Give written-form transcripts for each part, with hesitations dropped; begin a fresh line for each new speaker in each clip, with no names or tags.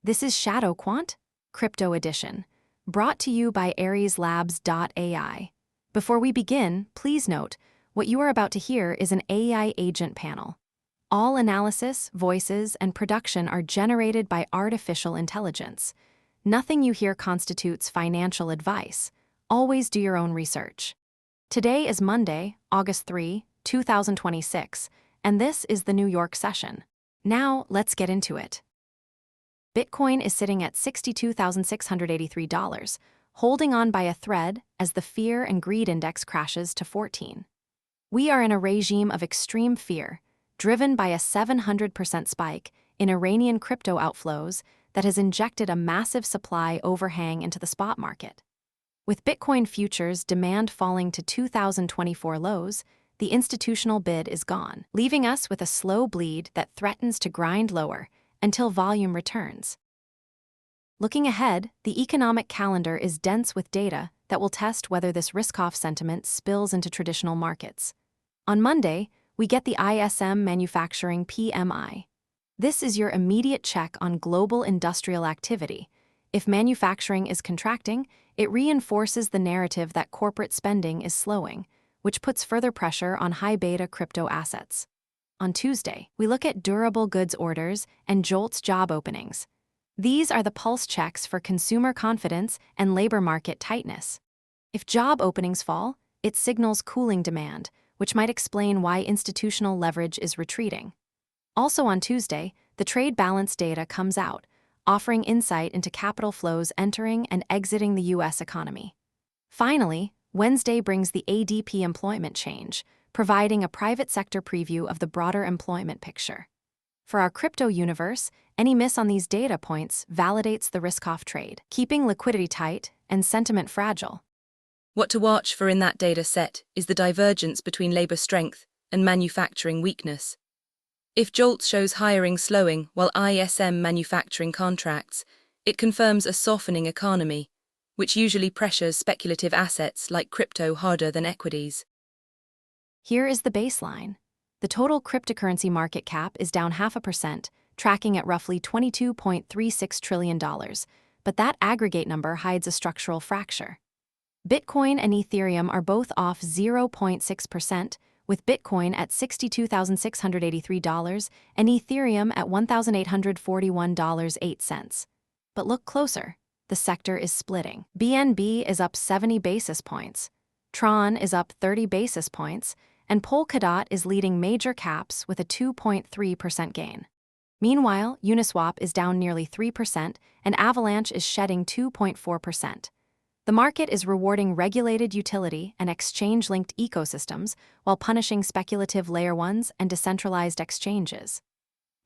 This is ShadowQuant, Crypto Edition, brought to you by AresLabs.ai. Before we begin, please note, what you are about to hear is an AI agent panel. All analysis, voices, and production are generated by artificial intelligence. Nothing you hear constitutes financial advice. Always do your own research. Today is Monday, August 3, 2026, and this is the New York session. Now, let's get into it. Bitcoin is sitting at $62,683, holding on by a thread as the fear and greed index crashes to 14. We are in a regime of extreme fear, driven by a 700% spike in Iranian crypto outflows that has injected a massive supply overhang into the spot market. With Bitcoin futures demand falling to 2024 lows, the institutional bid is gone, leaving us with a slow bleed that threatens to grind lower until volume returns. Looking ahead, the economic calendar is dense with data that will test whether this risk-off sentiment spills into traditional markets. On Monday, we get the ISM Manufacturing PMI. This is your immediate check on global industrial activity. If manufacturing is contracting, it reinforces the narrative that corporate spending is slowing, which puts further pressure on high-beta crypto assets. On Tuesday, we look at durable goods orders and JOLTS job openings. These are the pulse checks for consumer confidence and labor market tightness. If job openings fall, it signals cooling demand, which might explain why institutional leverage is retreating. Also on Tuesday, the trade balance data comes out, offering insight into capital flows entering and exiting the U.S. economy. Finally, Wednesday brings the ADP employment change, providing a private sector preview of the broader employment picture. For our crypto universe, any miss on these data points validates the risk-off trade, keeping liquidity tight and sentiment fragile.
What to watch for in that data set is the divergence between labor strength and manufacturing weakness. If JOLTS shows hiring slowing while ISM manufacturing contracts, it confirms a softening economy, which usually pressures speculative assets like crypto harder than equities.
Here is the baseline. The total cryptocurrency market cap is down 0.5%, tracking at roughly $22.36 trillion, but that aggregate number hides a structural fracture. Bitcoin and Ethereum are both off 0.6%, with Bitcoin at $62,683 and Ethereum at $1,841.08. But look closer. The sector is splitting. BNB is up 70 basis points. Tron is up 30 basis points, and Polkadot is leading major caps with a 2.3% gain. Meanwhile, Uniswap is down nearly 3%, and Avalanche is shedding 2.4%. The market is rewarding regulated utility and exchange-linked ecosystems while punishing speculative layer 1s and decentralized exchanges.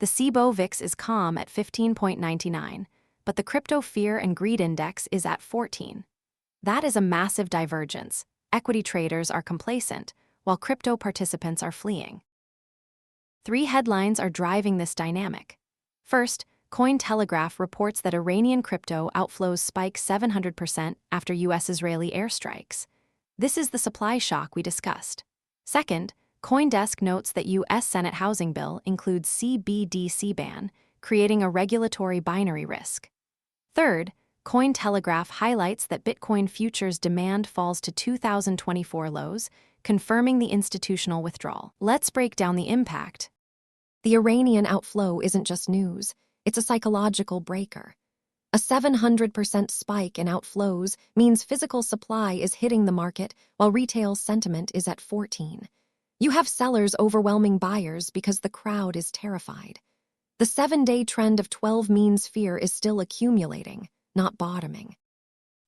The SIBO VIX is calm at 15.99, but the crypto fear and greed index is at 14. That is a massive divergence. Equity traders are complacent, while crypto participants are fleeing. Three headlines are driving this dynamic. First, Cointelegraph reports that Iranian crypto outflows spike 700% after U.S.-Israeli airstrikes. This is the supply shock we discussed. Second, CoinDesk notes that U.S. Senate housing bill includes CBDC ban, creating a regulatory binary risk. Third, Cointelegraph highlights that Bitcoin futures demand falls to 2024 lows, confirming the institutional withdrawal. Let's break down the impact. The Iranian outflow isn't just news. It's a psychological breaker. A 700% spike in outflows means physical supply is hitting the market while retail sentiment is at 14. You have sellers overwhelming buyers because the crowd is terrified. The 7-day trend of 12 means fear is still accumulating, not bottoming.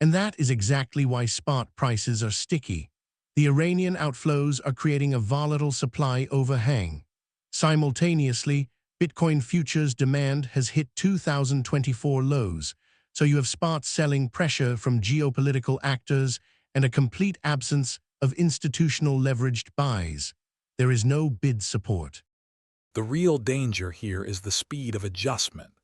And that is exactly why spot prices are sticky. The Iranian outflows are creating a volatile supply overhang. Simultaneously, Bitcoin futures demand has hit 2024 lows, so you have spot selling pressure from geopolitical actors and a complete absence of institutional leveraged buys. There is no bid support.
The real danger here is the speed of adjustment.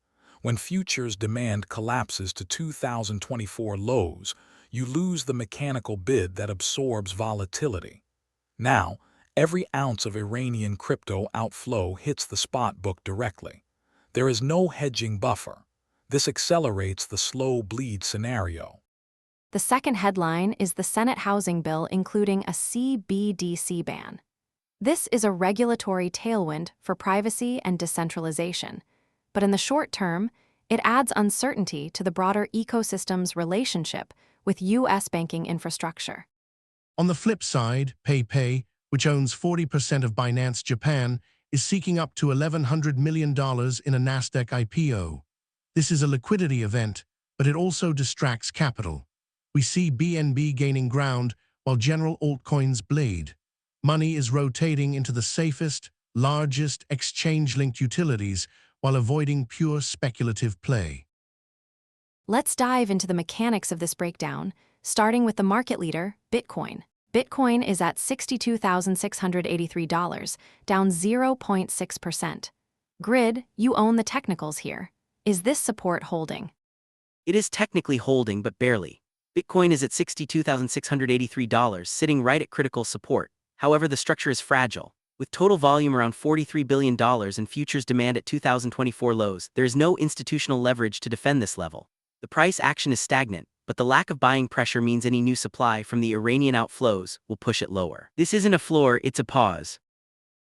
When futures demand collapses to 2024 lows, you lose the mechanical bid that absorbs volatility. Now, every ounce of Iranian crypto outflow hits the spot book directly. There is no hedging buffer. This accelerates the slow bleed scenario.
The second headline is the Senate housing bill including a CBDC ban. This is a regulatory tailwind for privacy and decentralization, but in the short term, it adds uncertainty to the broader ecosystem's relationship with U.S. banking infrastructure.
On the flip side, PayPay, which owns 40% of Binance Japan, is seeking up to $1,100 million in a Nasdaq IPO. This is a liquidity event, but it also distracts capital. We see BNB gaining ground while general altcoins bleed. Money is rotating into the safest, largest exchange-linked utilities while avoiding pure speculative play.
Let's dive into the mechanics of this breakdown, starting with the market leader, Bitcoin. Bitcoin is at $62,683, down 0.6%. Grid, you own the technicals here. Is this support holding?
It is technically holding, but barely. Bitcoin is at $62,683, sitting right at critical support. However, the structure is fragile. With total volume around $43 billion and futures demand at 2024 lows, there is no institutional leverage to defend this level. The price action is stagnant, but the lack of buying pressure means any new supply from the Iranian outflows will push it lower. This isn't a floor, it's a pause.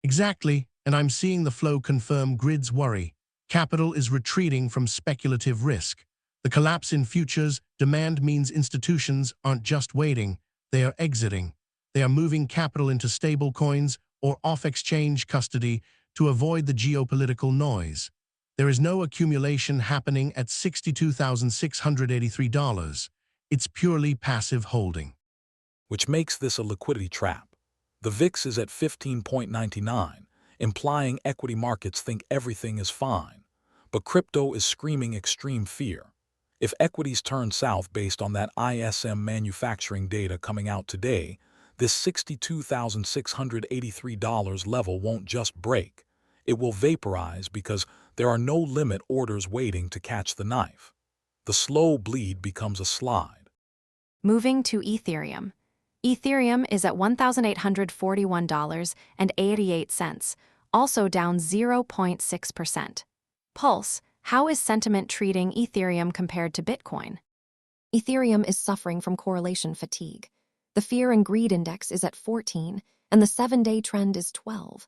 Exactly, and I'm seeing the flow confirm Grid's worry. Capital is retreating from speculative risk. The collapse in futures demand means institutions aren't just waiting, they are exiting. They are moving capital into stablecoins or off-exchange custody to avoid the geopolitical noise. There is no accumulation happening at $62,683. It's purely passive holding.
Which makes this a liquidity trap. The VIX is at 15.99, implying equity markets think everything is fine. But crypto is screaming extreme fear. If equities turn south based on that ISM manufacturing data coming out today, this $62,683 level won't just break. It will vaporize because there are no limit orders waiting to catch the knife. The slow bleed becomes a slide.
Moving to Ethereum. Ethereum is at $1,841.88, also down 0.6%. Pulse, how is sentiment treating Ethereum compared to Bitcoin? Ethereum is suffering from correlation fatigue. The fear and greed index is at 14, and the 7-day trend is 12.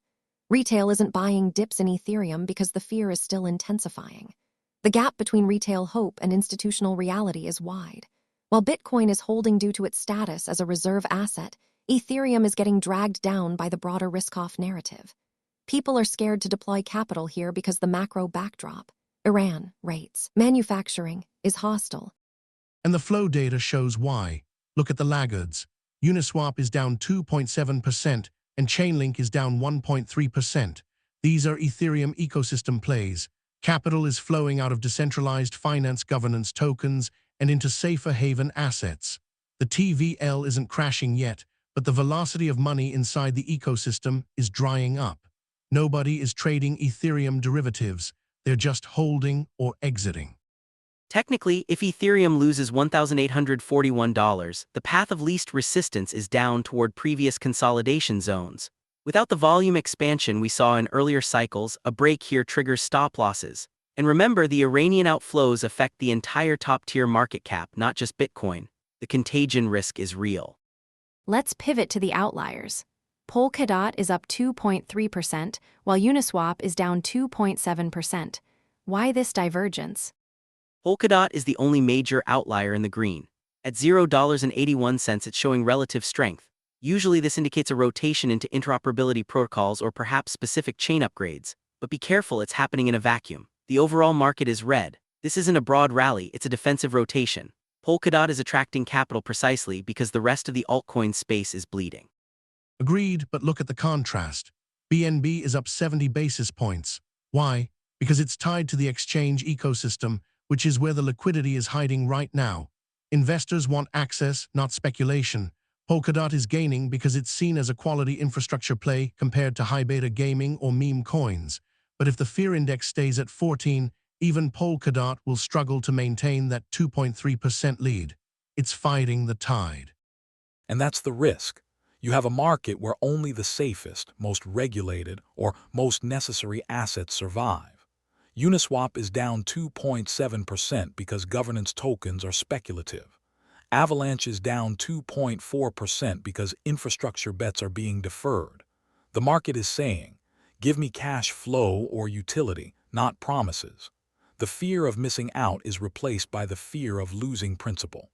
Retail isn't buying dips in Ethereum because the fear is still intensifying. The gap between retail hope and institutional reality is wide. While Bitcoin is holding due to its status as a reserve asset, Ethereum is getting dragged down by the broader risk-off narrative. People are scared to deploy capital here because the macro backdrop, Iran, rates, manufacturing, is hostile.
And the flow data shows why. Look at the laggards. Uniswap is down 2.7% and Chainlink is down 1.3%. These are Ethereum ecosystem plays. Capital is flowing out of decentralized finance governance tokens and into safer haven assets. The TVL isn't crashing yet, but the velocity of money inside the ecosystem is drying up. Nobody is trading Ethereum derivatives. They're just holding or exiting.
Technically, if Ethereum loses $1,841, the path of least resistance is down toward previous consolidation zones. Without the volume expansion we saw in earlier cycles, a break here triggers stop losses. And remember, the Iranian outflows affect the entire top-tier market cap, not just Bitcoin. The contagion risk is real.
Let's pivot to the outliers. Polkadot is up 2.3%, while Uniswap is down 2.7%. Why this divergence?
Polkadot is the only major outlier in the green. At $0.81, it's showing relative strength. Usually this indicates a rotation into interoperability protocols or perhaps specific chain upgrades. But be careful, it's happening in a vacuum. The overall market is red. This isn't a broad rally, it's a defensive rotation. Polkadot is attracting capital precisely because the rest of the altcoin space is bleeding.
Agreed, but look at the contrast. BNB is up 70 basis points. Why? Because it's tied to the exchange ecosystem, which is where the liquidity is hiding right now. Investors want access, not speculation. Polkadot is gaining because it's seen as a quality infrastructure play compared to high-beta gaming or meme coins. But if the fear index stays at 14, even Polkadot will struggle to maintain that 2.3% lead. It's fighting the tide.
And that's the risk. You have a market where only the safest, most regulated, or most necessary assets survive. Uniswap is down 2.7% because governance tokens are speculative. Avalanche is down 2.4% because infrastructure bets are being deferred. The market is saying, give me cash flow or utility, not promises. The fear of missing out is replaced by the fear of losing principal.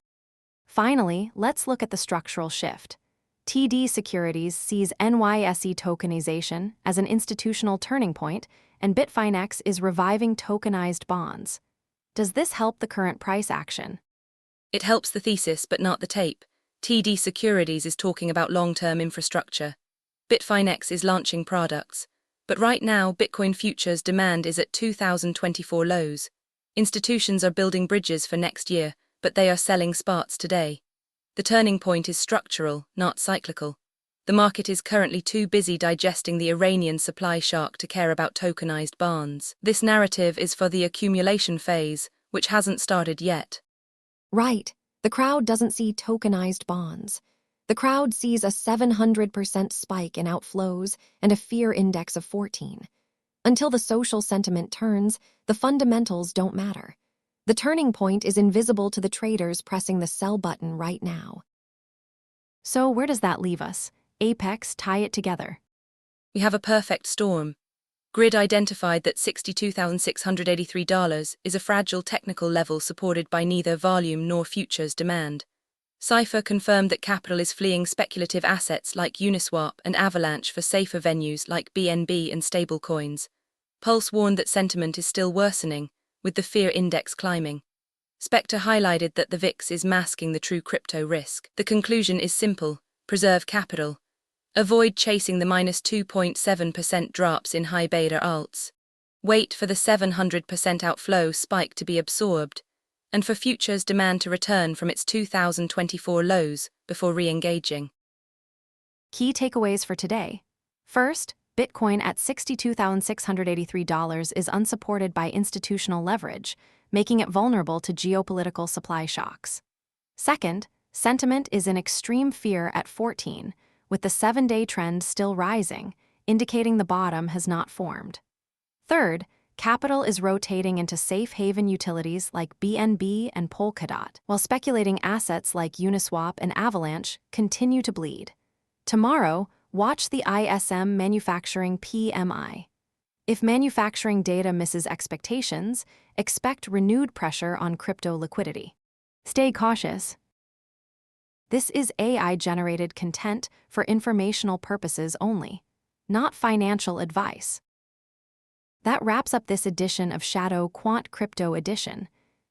Finally, let's look at the structural shift. TD Securities sees NYSE tokenization as an institutional turning point, and Bitfinex is reviving tokenized bonds. Does this help the current price action?
It helps the thesis but not the tape. TD Securities is talking about long-term infrastructure. Bitfinex is launching products. But right now, Bitcoin futures demand is at 2024 lows. Institutions are building bridges for next year, but they are selling spots today. The turning point is structural, not cyclical. The market is currently too busy digesting the Iranian supply shock to care about tokenized bonds. This narrative is for the accumulation phase, which hasn't started yet.
Right. The crowd doesn't see tokenized bonds. The crowd sees a 700% spike in outflows and a fear index of 14. Until the social sentiment turns, the fundamentals don't matter. The turning point is invisible to the traders pressing the sell button right now. So where does that leave us? Apex, tie it together.
We have a perfect storm. Grid identified that $62,683 is a fragile technical level supported by neither volume nor futures demand. CIPHER confirmed that capital is fleeing speculative assets like Uniswap and Avalanche for safer venues like BNB and stablecoins. Pulse warned that sentiment is still worsening, with the fear index climbing. SPECTER highlighted that the VIX is masking the true crypto risk. The conclusion is simple: preserve capital. Avoid chasing the -2.7% drops in high beta alts. Wait for the 700% outflow spike to be absorbed, and for futures demand to return from its 2024 lows before re-engaging.
Key takeaways for today. First, Bitcoin at $62,683 is unsupported by institutional leverage, making it vulnerable to geopolitical supply shocks. Second, sentiment is in extreme fear at 14, with the 7-day trend still rising, indicating the bottom has not formed. Third, capital is rotating into safe haven utilities like BNB and Polkadot, while speculating assets like Uniswap and Avalanche continue to bleed. Tomorrow, watch the ISM manufacturing PMI. If manufacturing data misses expectations, expect renewed pressure on crypto liquidity. Stay cautious. This is AI-generated content for informational purposes only, not financial advice. That wraps up this edition of ShadowQuant Crypto Edition.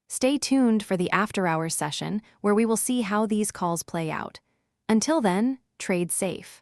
Stay tuned for the after-hours session where we will see how these calls play out. Until then, trade safe.